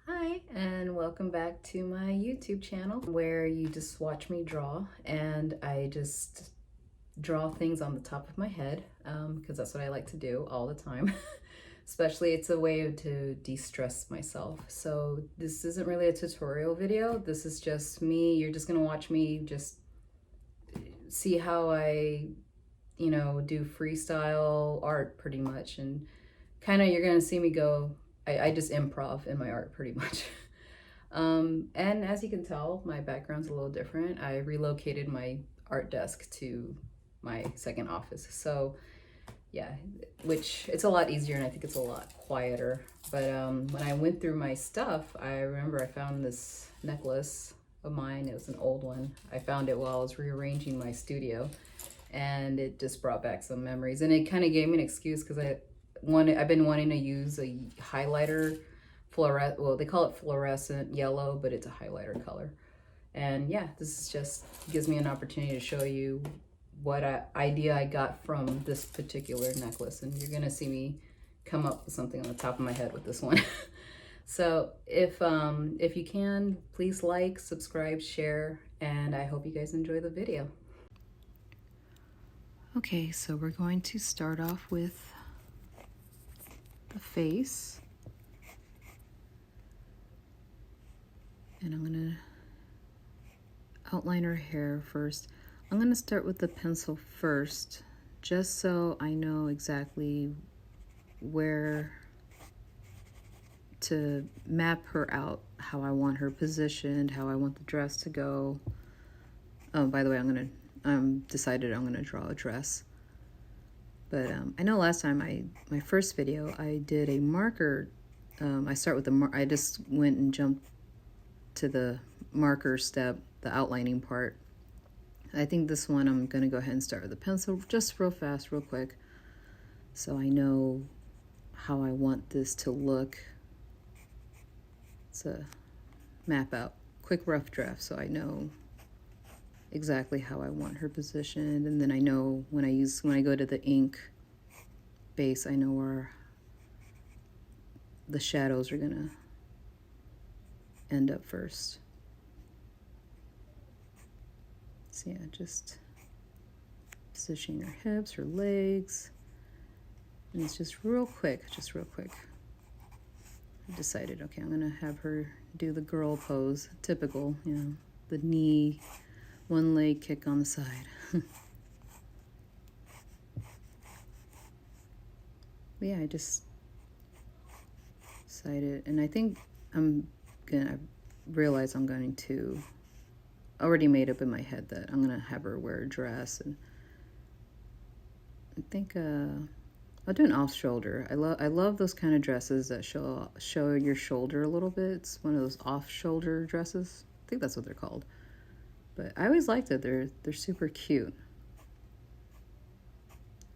Hi, and welcome back to my YouTube channel where you just watch me draw, and I just draw things on the top of my head because that's what I like to do all the time. Especially it's a way to de-stress myself. So this isn't really a tutorial video. This is just me. You're just gonna watch me just see how I, do freestyle art pretty much, and kind of you're gonna see me go. I just improv in my art pretty much. And as you can tell, my background's a little different. I relocated my art desk to my second office. So yeah, which it's a lot easier and I think it's a lot quieter. But when I went through my stuff, I remember I found this necklace of mine. It was an old one. I found it while I was rearranging my studio, and it just brought back some memories. And it kind of gave me an excuse because I've been wanting to use a highlighter, well, they call it fluorescent yellow, but it's a highlighter color. And yeah, this is just gives me an opportunity to show you what idea I got from this particular necklace. And you're gonna see me come up with something on the top of my head with this one. So if you can, please like, subscribe, share, and I hope you guys enjoy the video. Okay, so we're going to start off with the face. And I'm gonna outline her hair first. I'm gonna start with the pencil first, just so I know exactly where to map her out, how I want her positioned, how I want the dress to go. Oh, by the way, decided I'm gonna draw a dress. But I know last time my first video, I did a marker. I start with I just went and jumped to the marker step, the outlining part. I think this one I'm gonna go ahead and start with the pencil just real fast, real quick, so I know how I want this to look. It's a map out, quick rough draft, so I know exactly how I want her positioned, and then I know when I go to the ink base, I know where the shadows are gonna end up first. So yeah, just positioning her hips, her legs, and it's just real quick. I decided, okay, I'm gonna have her do the girl pose, typical, the knee, one leg kick on the side. But yeah, I just decided, and I think I realize I'm going to, already made up in my head that I'm gonna have her wear a dress, and I think I'll do an off shoulder. I love those kind of dresses that show your shoulder a little bit. It's one of those off shoulder dresses. I think that's what they're called. But I always liked it. They're super cute.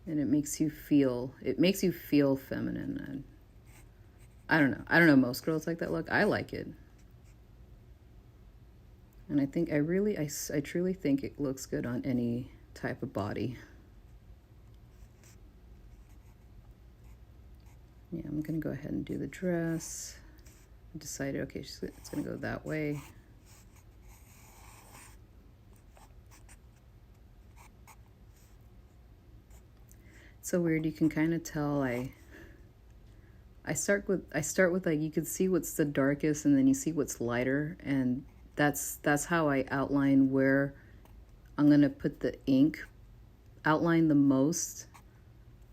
And it makes you feel feminine. And I don't know most girls like that look. I like it. And I think I truly think it looks good on any type of body. Yeah, I'm gonna go ahead and do the dress. I decided, okay, it's gonna go that way. It's so weird, you can kind of tell I start with like, you can see what's the darkest and then you see what's lighter, and that's how I outline where I'm gonna put the ink, outline the most,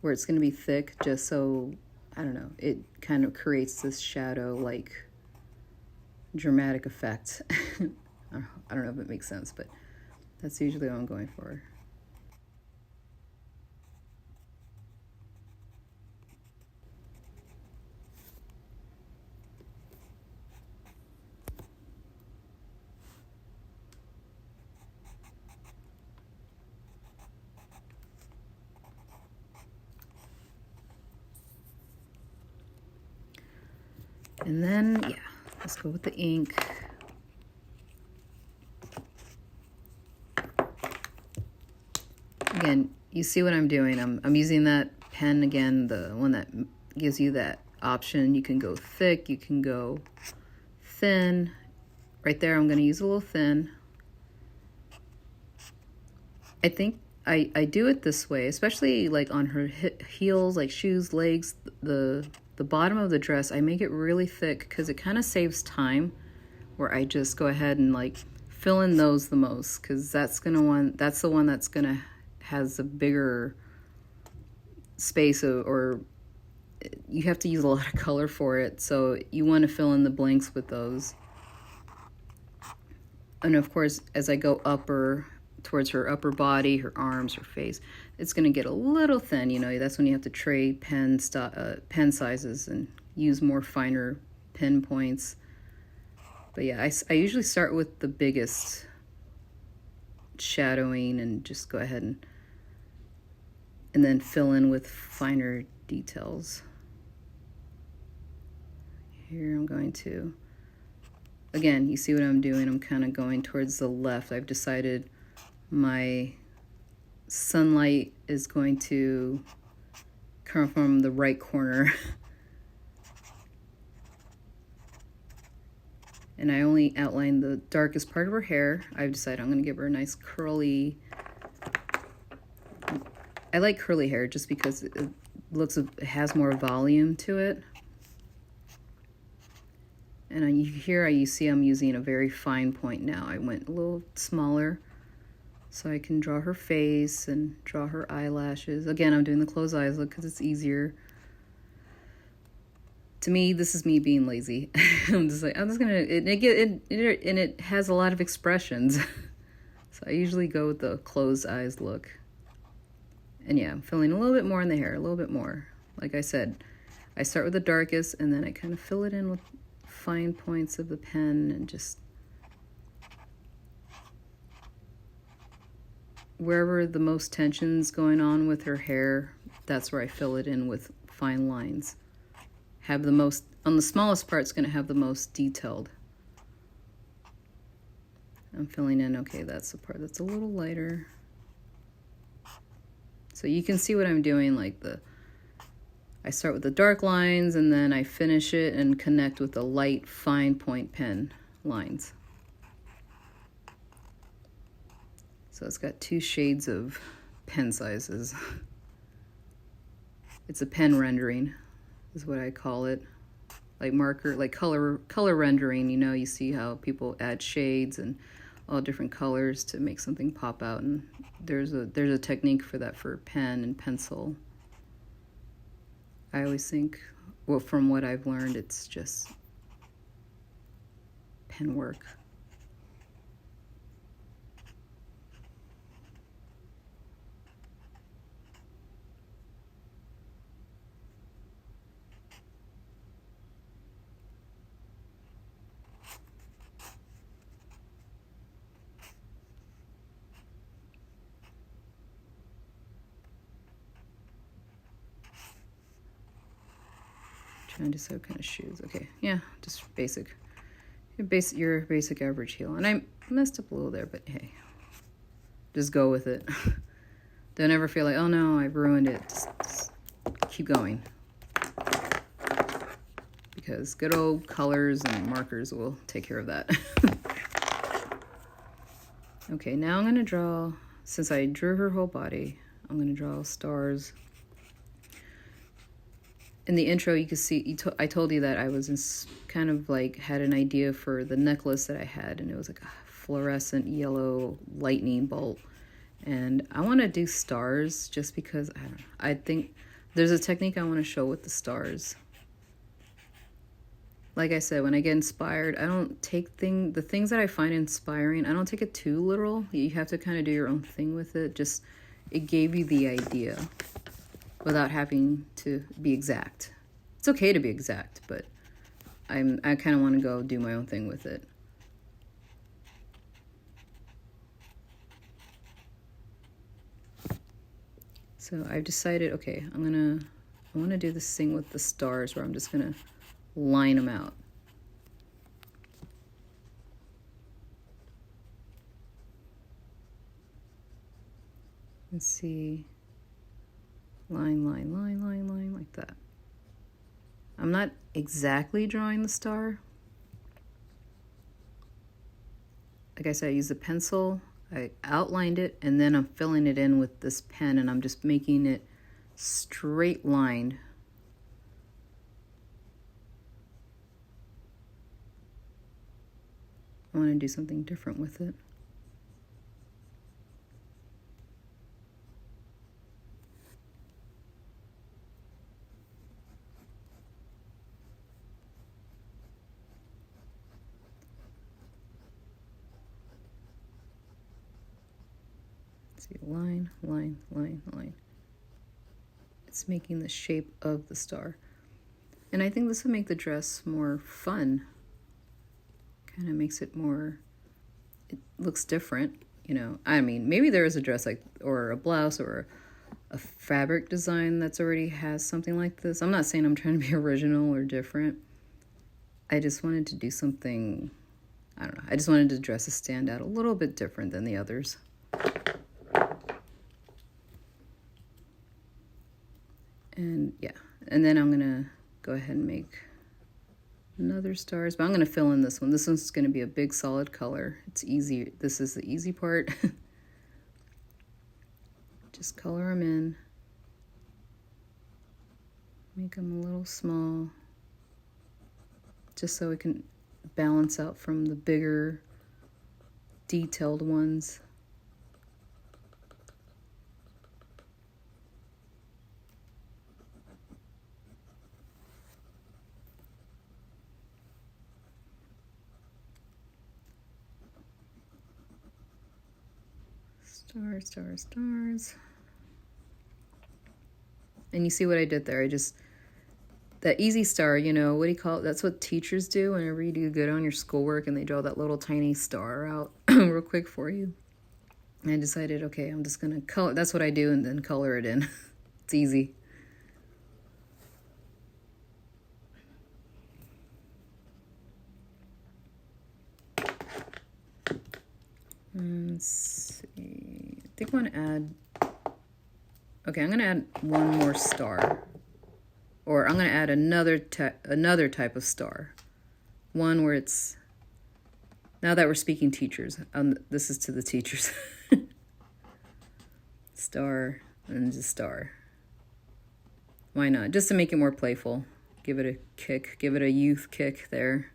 where it's gonna be thick, just so, I don't know, it kind of creates this shadow, like, dramatic effect. I don't know if it makes sense, but that's usually what I'm going for. And then, yeah, let's go with the ink. Again, you see what I'm doing. I'm using that pen again, the one that gives you that option. You can go thick, you can go thin. Right there, I'm going to use a little thin. I think I do it this way, especially like on her heels, like shoes, legs, the bottom of the dress. I make it really thick because it kind of saves time, where I just go ahead and like fill in those the most, because that's the one that's gonna has a bigger space or you have to use a lot of color for it, so you want to fill in the blanks with those. And of course, as I go upper towards her upper body, her arms, her face, it's going to get a little thin. You know, that's when you have to trade pen sizes and use more finer pen points. But yeah, I usually start with the biggest shadowing and just go ahead and then fill in with finer details. Here I'm going to, again, you see what I'm doing? I'm kind of going towards the left. I've decided my sunlight is going to come from the right corner. And I only outline the darkest part of her hair. I've decided I'm going to give her a nice curly, I like curly hair just because it has more volume to it. And here you see I'm using a very fine point now. I went a little smaller so I can draw her face and draw her eyelashes. Again, I'm doing the closed eyes look because it's easier. To me, this is me being lazy. I'm just gonna, and it has a lot of expressions. So I usually go with the closed eyes look. And yeah, I'm filling a little bit more in the hair, a little bit more. Like I said, I start with the darkest and then I kind of fill it in with fine points of the pen, and just wherever the most tension's going on with her hair, that's where I fill it in with fine lines. Have the most, on the smallest part, it's going to have the most detailed. I'm filling in, okay, that's the part that's a little lighter. So you can see what I'm doing, like I start with the dark lines and then I finish it and connect with the light fine point pen lines. So it's got 2 shades of pen sizes. It's a pen rendering is what I call it. Like marker, like color rendering, you know, you see how people add shades and all different colors to make something pop out, and there's a technique for that for pen and pencil. I always think, well, from what I've learned, it's just pen work. Trying to decide what kind of shoes. Okay, yeah, just basic. Your basic average heel. And I messed up a little there, but hey, just go with it. Don't ever feel like, oh no, I've ruined it. Just keep going. Because good old colors and markers will take care of that. Okay, now I'm going to draw, since I drew her whole body, I'm going to draw stars. In the intro, you can see, I told you that I was kind of like, had an idea for the necklace that I had, and it was like a fluorescent yellow lightning bolt. And I want to do stars just because, I think there's a technique I want to show with the stars. Like I said, when I get inspired, I don't take the things that I find inspiring, I don't take it too literal. You have to kind of do your own thing with it. Just, it gave you the idea without having to be exact. It's okay to be exact, but I kind of want to go do my own thing with it. So I've decided, okay, I want to do this thing with the stars where I'm just going to line them out. Let's see. Line, line, line, line, line, like that. I'm not exactly drawing the star, like I said, I used a pencil, I outlined it, and then I'm filling it in with this pen, and I'm just making it straight lined. I want to do something different with it. See, line, line, line, line. It's making the shape of the star. And I think this will make the dress more fun. Kind of makes it more, it looks different, you know. I mean, maybe there is a dress like, or a blouse or a fabric design that's already has something like this. I'm not saying I'm trying to be original or different. I just wanted to do something, I don't know. I just wanted the dress to stand out a little bit different than the others. And yeah, and then I'm gonna go ahead and make another stars, but I'm gonna fill in this one. This one's gonna be a big solid color. It's easy. This is the easy part. Just color them in. Make them a little small, just so it can balance out from the bigger, detailed ones. Stars, stars, stars. And you see what I did there? I just, that easy star, you know, what do you call it? That's what teachers do whenever you do good on your schoolwork and they draw that little tiny star out real quick for you. And I decided, okay, I'm just gonna color, that's what I do, and then color it in. It's easy. Let's see. I think I want to add. Okay, I'm gonna add one more star, or I'm gonna add another type of star. One where it's. Now that we're speaking teachers, this is to the teachers. Star and just star. Why not? Just to make it more playful. Give it a kick. Give it a youth kick there.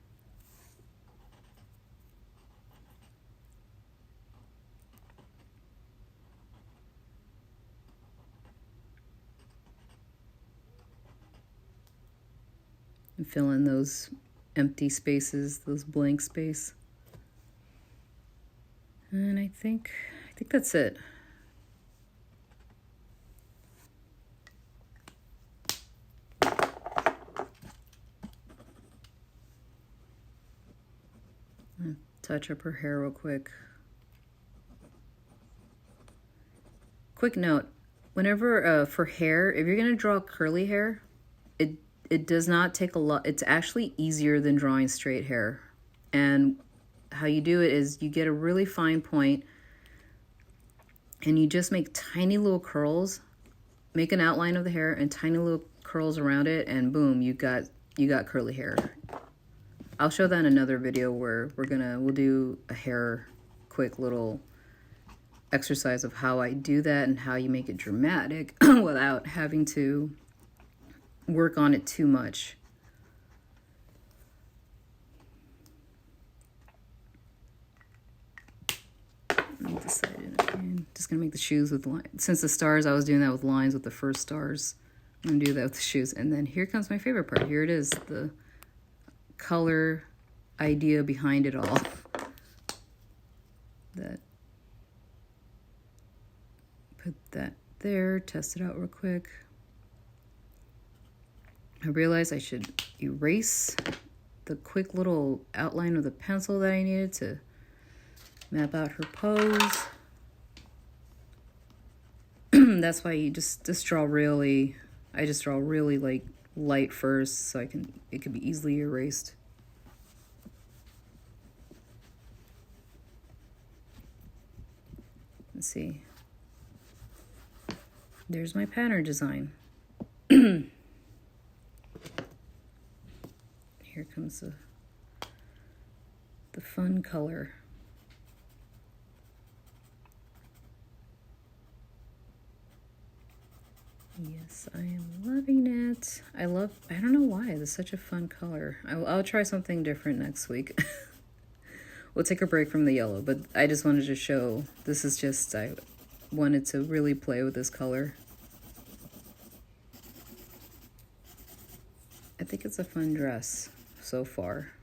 And fill in those empty spaces, those blank space. And I think that's it. Touch up her hair real quick. Quick note, whenever for hair, if you're gonna draw curly hair, it does not take a lot. It's actually easier than drawing straight hair. And how you do it is you get a really fine point and you just make tiny little curls, make an outline of the hair and tiny little curls around it, and boom, you got curly hair. I'll show that in another video where we'll do a hair quick little exercise of how I do that and how you make it dramatic without having to work on it too much. I'm just gonna make the shoes with lines. Since the stars, I was doing that with lines with the first stars. I'm gonna do that with the shoes. And then here comes my favorite part. Here it is, the color idea behind it all. Put that there, test it out real quick. I realized I should erase the quick little outline of the pencil that I needed to map out her pose. That's why you just draw really, I just draw really like light first so it can be easily erased. Let's see. There's my pattern design. Here comes the fun color. I am loving it. I don't know why, it's such a fun color. I'll try something different next week. We'll take a break from the yellow, but I just wanted to show, this is just, I wanted to really play with this color. I think it's a fun dress so far.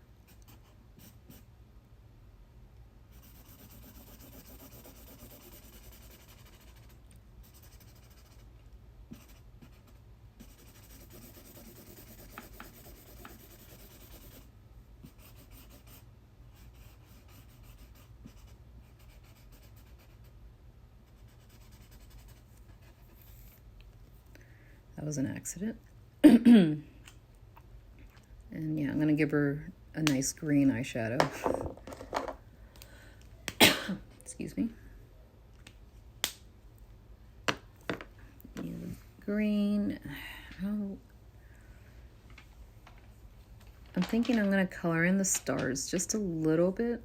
That was an accident. And yeah, I'm gonna give her a nice green eyeshadow. Excuse me. Green. Oh, I'm thinking I'm gonna color in the stars just a little bit.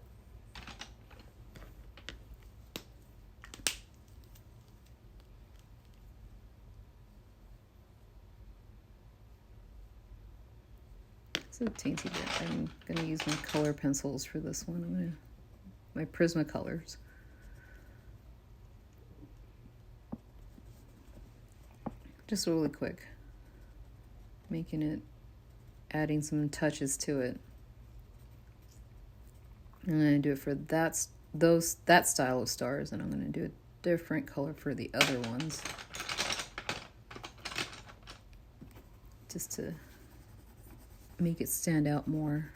It's a teensy bit. I'm gonna use my color pencils for this one. My Prismacolors. Just really quick, adding some touches to it. I'm gonna do it for that style of stars, and I'm gonna do a different color for the other ones, just to make it stand out more.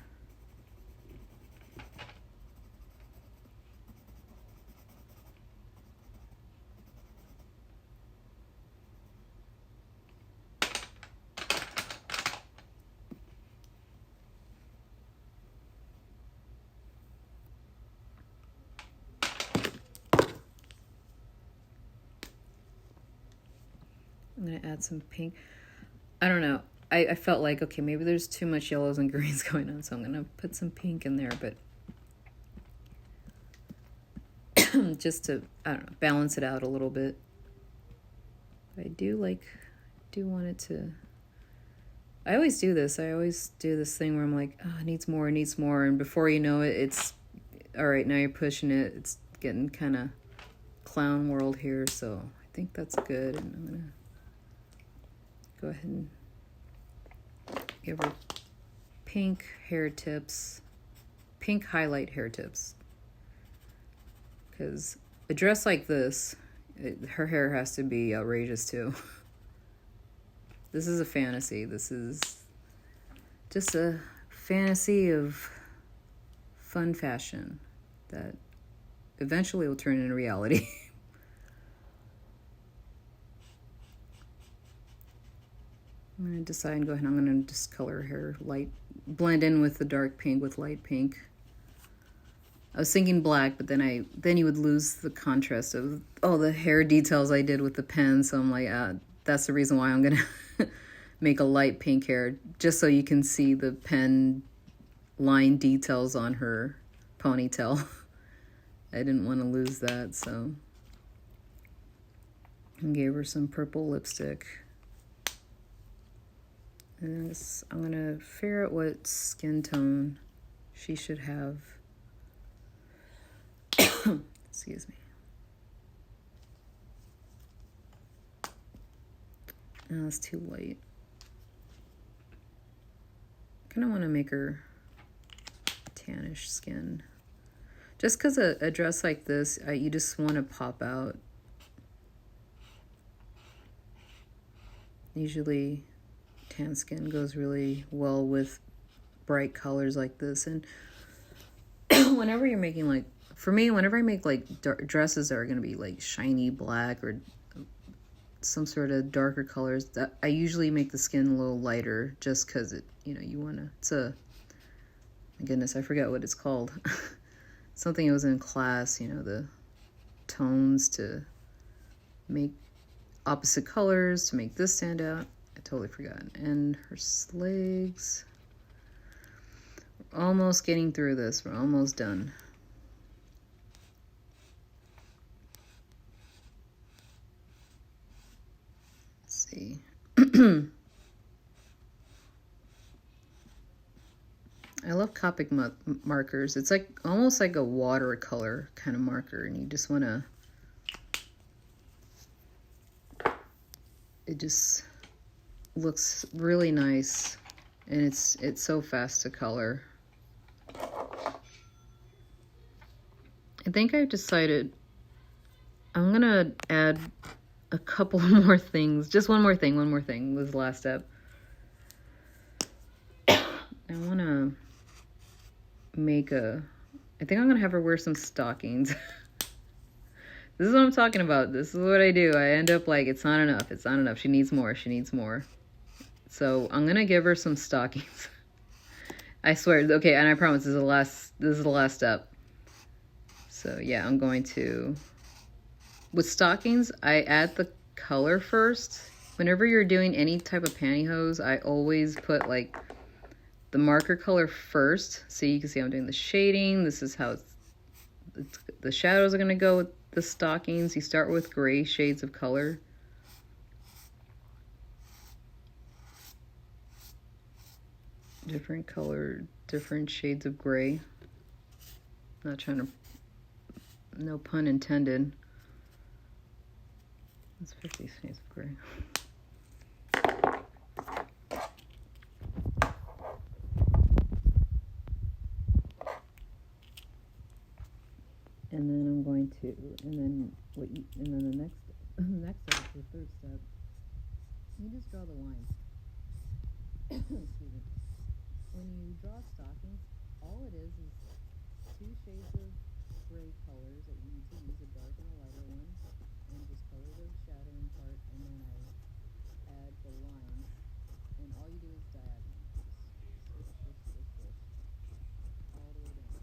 I'm gonna add some pink. I don't know. I felt like, okay, maybe there's too much yellows and greens going on, so I'm gonna put some pink in there, but just to, I don't know, balance it out a little bit. I do want it to, I always do this thing where I'm like, oh, it needs more, and before you know it, it's, all right, now you're pushing it, it's getting kind of clown world here, so I think that's good, and I'm gonna go ahead and give her pink hair tips, pink highlight hair tips. Because a dress like this, her hair has to be outrageous too. This is a fantasy. This is just a fantasy of fun fashion that eventually will turn into reality. I'm going to decide and go ahead. I'm going to just color her hair light, blend in with the dark pink with light pink. I was thinking black, but then you would lose the contrast of all the hair details I did with the pen. So I'm like, that's the reason why I'm going to make a light pink hair, just so you can see the pen line details on her ponytail. I didn't want to lose that, so I gave her some purple lipstick. And I'm going to figure out what skin tone she should have. Excuse me. No, it's too light. I kind of want to make her tannish skin. Just because a dress like this, you just want to pop out. Usually tan skin goes really well with bright colors like this. And whenever you're making, like, for me, whenever I make like dresses that are going to be like shiny black or some sort of darker colors, that I usually make the skin a little lighter, just because it, you want to, it's a, my goodness, I forget what it's called. Something that was in class, the tones to make opposite colors to make this stand out. I totally forgot. And her legs. We're almost getting through this. We're almost done. Let's see. I love Copic markers. It's like almost like a watercolor kind of marker, and you just want to, it just looks really nice, and it's so fast to color. I think I decided I'm gonna add a couple more things. Just one more thing was the last step. I want to make I think I'm gonna have her wear some stockings. This is what I'm talking about. This is what I do. I end up like, it's not enough. It's not enough. She needs more. She needs more. So I'm gonna give her some stockings. I swear. Okay, and I promise this is the last step. So yeah, I'm going to, with stockings, I add the color first. Whenever you're doing any type of pantyhose, I always put like the marker color first. So you can see I'm doing the shading. This is how the shadows are going to go with the stockings. You start with gray shades of color. Different color, different shades of gray. Not trying to, no pun intended. That's 50 shades of gray. And then I'm going to, and then the next step, the third step, you just draw the lines. Excuse me. When you draw stockings, all it is two shades of gray colors that you need to use, a dark and a lighter one, and just color the shadowing part, and then I add the lines, and all you do is diagonal. Just swish, all the way down.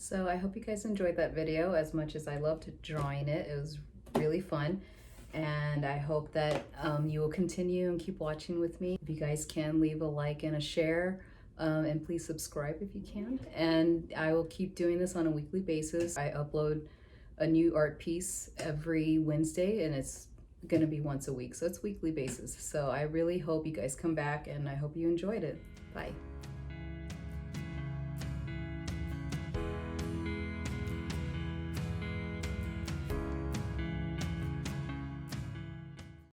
So I hope you guys enjoyed that video as much as I loved drawing it. It was really fun. And I hope that you will continue and keep watching with me. If you guys can, leave a like and a share. And please subscribe if you can. And I will keep doing this on a weekly basis. I upload a new art piece every Wednesday, and it's gonna be once a week, so it's weekly basis. So I really hope you guys come back, and I hope you enjoyed it. Bye.